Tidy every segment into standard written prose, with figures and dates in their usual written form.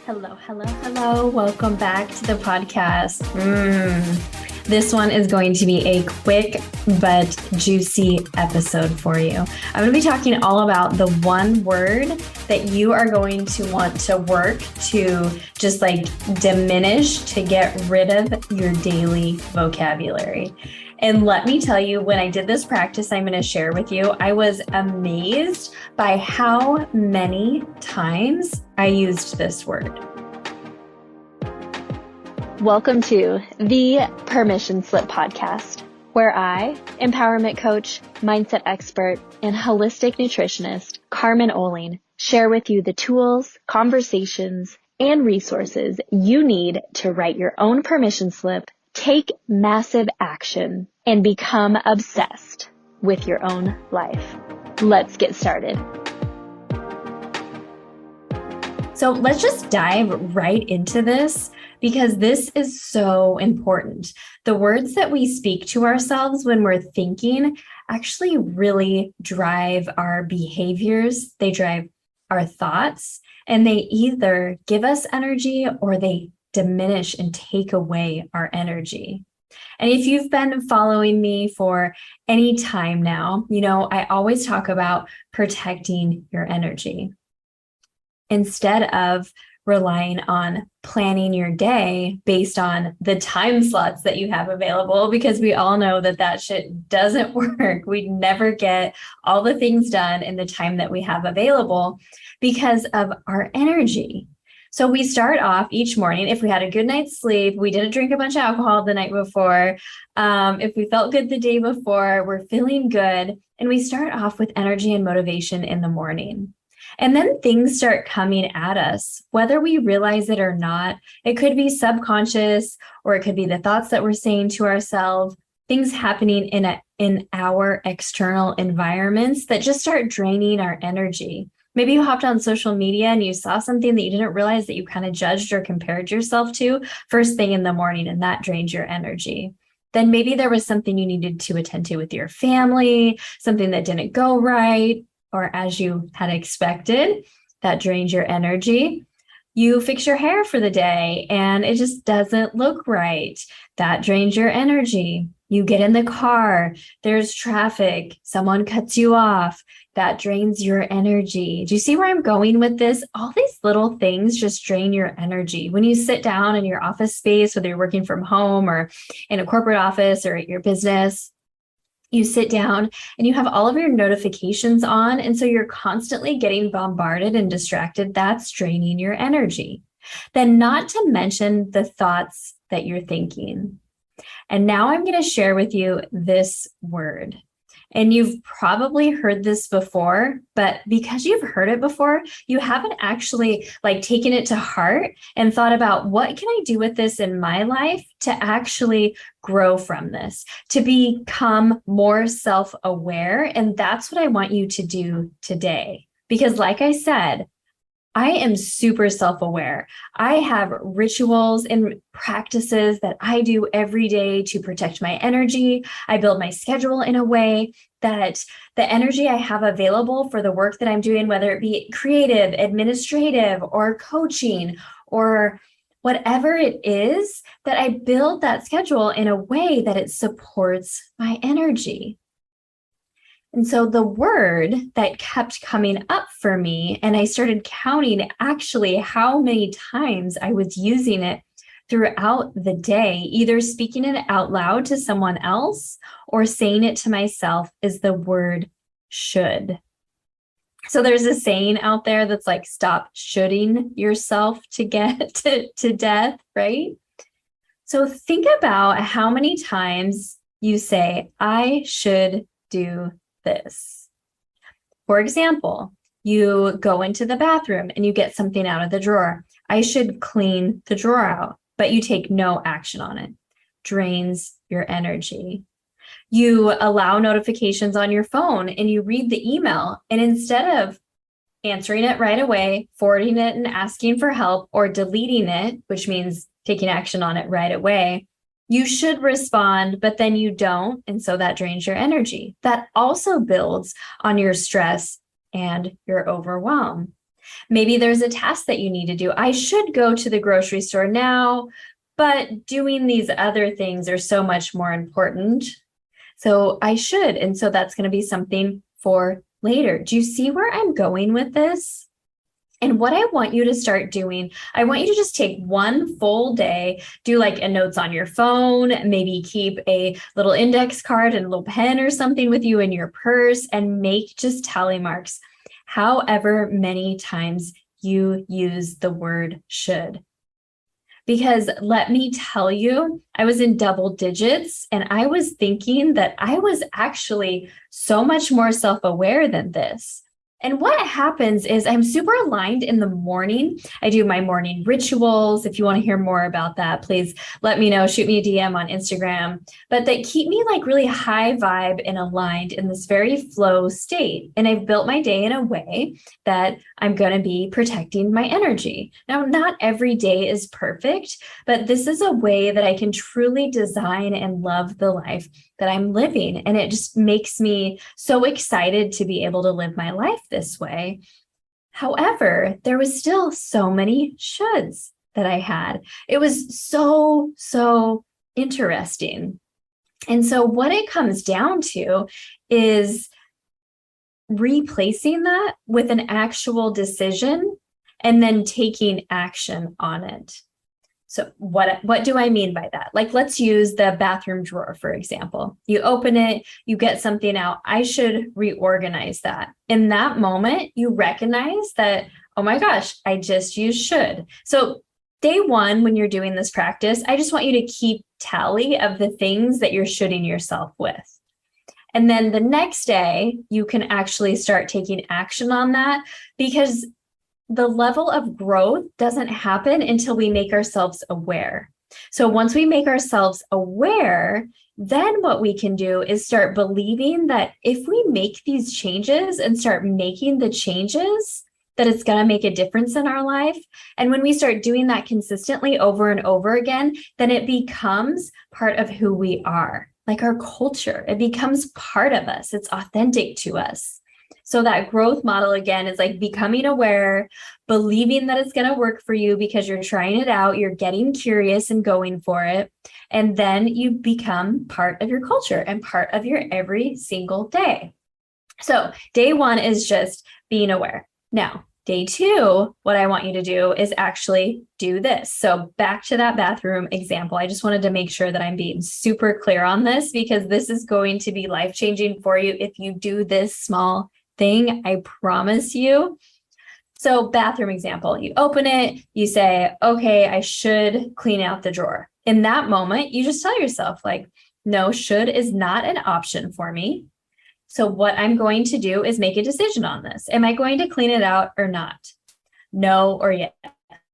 Hello, hello, hello. Welcome back to the podcast. This one is going to be a quick but juicy episode for you. I'm going to be talking all about the one word that you are going to want to work to just diminish, to get rid of your daily vocabulary. And let me tell you, when I did this practice I'm going to share with you, I was amazed by how many times I used this word. Welcome to the Permission Slip podcast, where I, empowerment coach, mindset expert, and holistic nutritionist Carmen share with you the tools, conversations, and resources you need to write your own permission slip, take massive action, and become obsessed with your own life. Let's get started. So let's just dive right into this because this is so important. The words that we speak to ourselves when we're thinking actually really drive our behaviors. They drive our thoughts, and they either give us energy or they diminish and take away our energy. And if you've been following me for any time now, you know, I always talk about protecting your energy. Instead of relying on planning your day based on the time slots that you have available, because we all know that that shit doesn't work. We never get all the things done in the time that we have available because of our energy. So we start off each morning, if we had a good night's sleep, we didn't drink a bunch of alcohol the night before, if we felt good the day before, we're feeling good, and we start off with energy and motivation in the morning. And then things start coming at us, whether we realize it or not. It could be subconscious, or it could be the thoughts that we're saying to ourselves, things happening in our external environments that just start draining our energy. Maybe you hopped on social media and you saw something that you didn't realize that you kind of judged or compared yourself to first thing in the morning, and that drained your energy. Then maybe there was something you needed to attend to with your family, something that didn't go right, or as you had expected, that drains your energy. You fix your hair for the day and it just doesn't look right. That drains your energy. You get in the car, there's traffic, someone cuts you off, that drains your energy. Do you see where I'm going with this? All these little things just drain your energy. When you sit down in your office space, whether you're working from home or in a corporate office or at your business, you sit down and you have all of your notifications on. And so you're constantly getting bombarded and distracted. That's draining your energy. Then not to mention the thoughts that you're thinking. And now I'm going to share with you this word. And you've probably heard this before, but because you've heard it before, you haven't actually taken it to heart and thought about what can I do with this in my life to actually grow from this, to become more self-aware. And that's what I want you to do today. Because like I said, I am super self-aware. I have rituals and practices that I do every day to protect my energy. I build my schedule in a way that the energy I have available for the work that I'm doing, whether it be creative, administrative, or coaching, or whatever it is, that I build that schedule in a way that it supports my energy. And so the word that kept coming up for me, and I started counting actually how many times I was using it throughout the day, either speaking it out loud to someone else or saying it to myself, is the word should. So there's a saying out there that's like, stop shoulding yourself to get to death, right? So think about how many times you say, I should do this. For example, you go into the bathroom and you get something out of the drawer. I should clean the drawer out, but you take no action on it. Drains your energy. You allow notifications on your phone and you read the email, and instead of answering it right away, forwarding it and asking for help, or deleting it, which means taking action on it right away, you should respond, but then you don't. And so that drains your energy. That also builds on your stress and your overwhelm. Maybe there's a task that you need to do. I should go to the grocery store now, but doing these other things are so much more important. So I should. And so that's going to be something for later. Do you see where I'm going with this? And what I want you to start doing, I want you to just take one full day, do like a notes on your phone, maybe keep a little index card and a little pen or something with you in your purse, and make just tally marks, however many times you use the word should. Because let me tell you, I was in double digits and I was thinking that I was actually so much more self-aware than this. And what happens is I'm super aligned in the morning. I do my morning rituals. If you want to hear more about that, please let me know. Shoot me a DM on Instagram. But they keep me like really high vibe and aligned in this very flow state. And I've built my day in a way that I'm going to be protecting my energy. Now, not every day is perfect, but this is a way that I can truly design and love the life that I'm living. And it just makes me so excited to be able to live my life this way. However, there was still so many shoulds that I had. It was so interesting. And so what it comes down to is replacing that with an actual decision and then taking action on it. So what do I mean by that? Like, let's use the bathroom drawer, for example. You open it, you get something out. I should reorganize that. In that moment, you recognize that, oh my gosh, I just used should. So day one, when you're doing this practice, I just want you to keep tally of the things that you're shoulding yourself with. And then the next day, you can actually start taking action on that, because the level of growth doesn't happen until we make ourselves aware. So once we make ourselves aware, then what we can do is start believing that if we make these changes and start making the changes, that it's going to make a difference in our life. And when we start doing that consistently over and over again, then it becomes part of who we are, like our culture. It becomes part of us. It's authentic to us. So that growth model, again, is like becoming aware, believing that it's going to work for you because you're trying it out, you're getting curious and going for it. And then you become part of your culture and part of your every single day. So day one is just being aware. Now, day two, what I want you to do is actually do this. So back to that bathroom example, I just wanted to make sure that I'm being super clear on this, because this is going to be life-changing for you if you do this small thing, I promise you. So bathroom example, you open it, you say, okay, I should clean out the drawer. In that moment, you just tell yourself like, no, should is not an option for me. So what I'm going to do is make a decision on this. Am I going to clean it out or not? No or yes.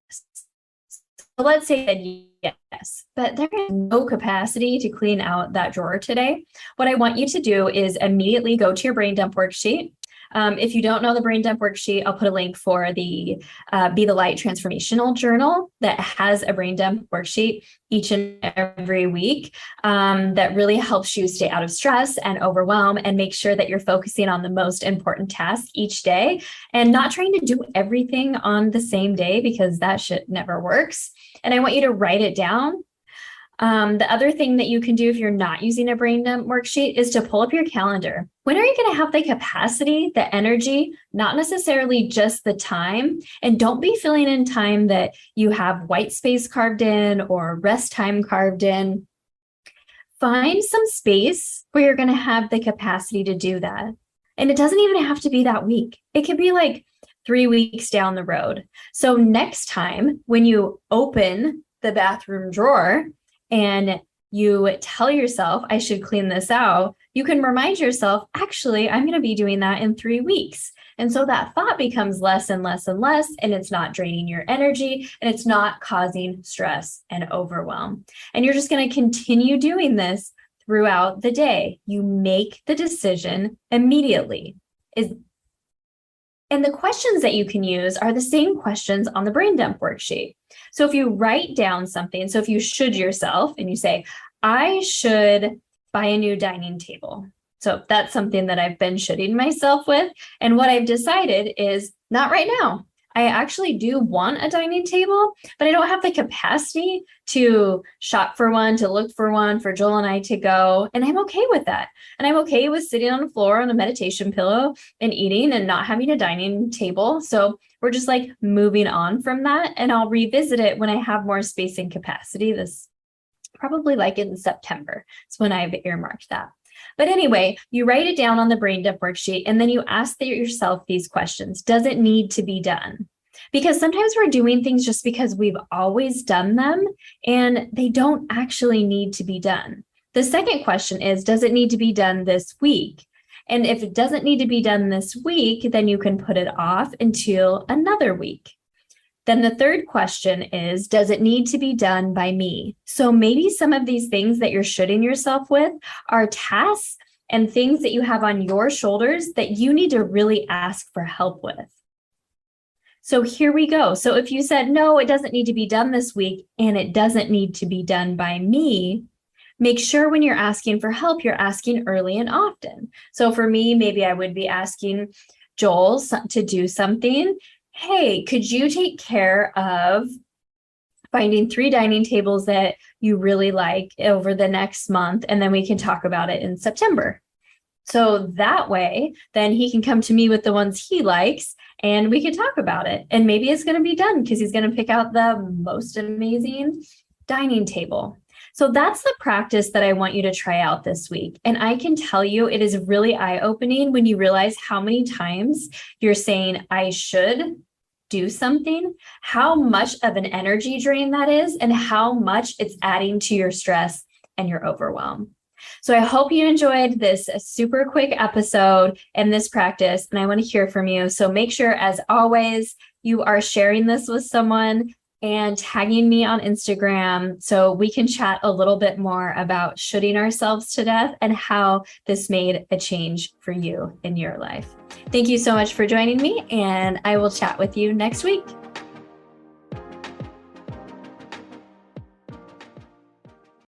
So let's say that yes, but there is no capacity to clean out that drawer today. What I want you to do is immediately go to your brain dump worksheet. If you don't know the brain dump worksheet, I'll put a link for the Be the Light Transformational Journal that has a brain dump worksheet each and every week that really helps you stay out of stress and overwhelm and make sure that you're focusing on the most important task each day and not trying to do everything on the same day, because that shit never works. And I want you to write it down. The other thing that you can do if you're not using a brain dump worksheet is to pull up your calendar. When are you going to have the capacity, the energy, not necessarily just the time? And don't be filling in time that you have white space carved in or rest time carved in. Find some space where you're going to have the capacity to do that. And it doesn't even have to be that week. It could be like 3 weeks down the road. So next time when you open the bathroom drawer, and you tell yourself, I should clean this out, you can remind yourself, actually, I'm going to be doing that in 3 weeks. And so that thought becomes less and less and less, and it's not draining your energy, and it's not causing stress and overwhelm. And you're just going to continue doing this throughout the day. You make the decision immediately. And the questions that you can use are the same questions on the brain dump worksheet. So if you write down something, so if you should yourself and you say, I should buy a new dining table. So that's something that I've been shoulding myself with. And what I've decided is not right now. I actually do want a dining table, but I don't have the capacity to shop for one, to look for one for Joel and I to go. And I'm okay with that. And I'm okay with sitting on the floor on a meditation pillow and eating and not having a dining table. So we're just like moving on from that. And I'll revisit it when I have more space and capacity. This probably like in September. It's when I've earmarked that. But anyway, you write it down on the brain dump worksheet, and then you ask yourself these questions. Does it need to be done? Because sometimes we're doing things just because we've always done them, and they don't actually need to be done. The second question is, does it need to be done this week? And if it doesn't need to be done this week, then you can put it off until another week. Then the third question is, does it need to be done by me? So maybe some of these things that you're shooting yourself with are tasks and things that you have on your shoulders that you need to really ask for help with. So here we go. So if you said, no, it doesn't need to be done this week, and it doesn't need to be done by me, make sure when you're asking for help, you're asking early and often. So for me, maybe I would be asking Joel to do something. Hey, could you take care of finding 3 dining tables that you really like over the next month? And then we can talk about it in September. So that way, then he can come to me with the ones he likes and we can talk about it. And maybe it's going to be done because he's going to pick out the most amazing dining table. So that's the practice that I want you to try out this week. And I can tell you, it is really eye-opening when you realize how many times you're saying, I should do something, how much of an energy drain that is, and how much it's adding to your stress and your overwhelm. So I hope you enjoyed this super quick episode and this practice, and I want to hear from you. So make sure, as always, you are sharing this with someone and tagging me on Instagram so we can chat a little bit more about shooting ourselves to death and how this made a change for you in your life. Thank you so much for joining me, and I will chat with you next week.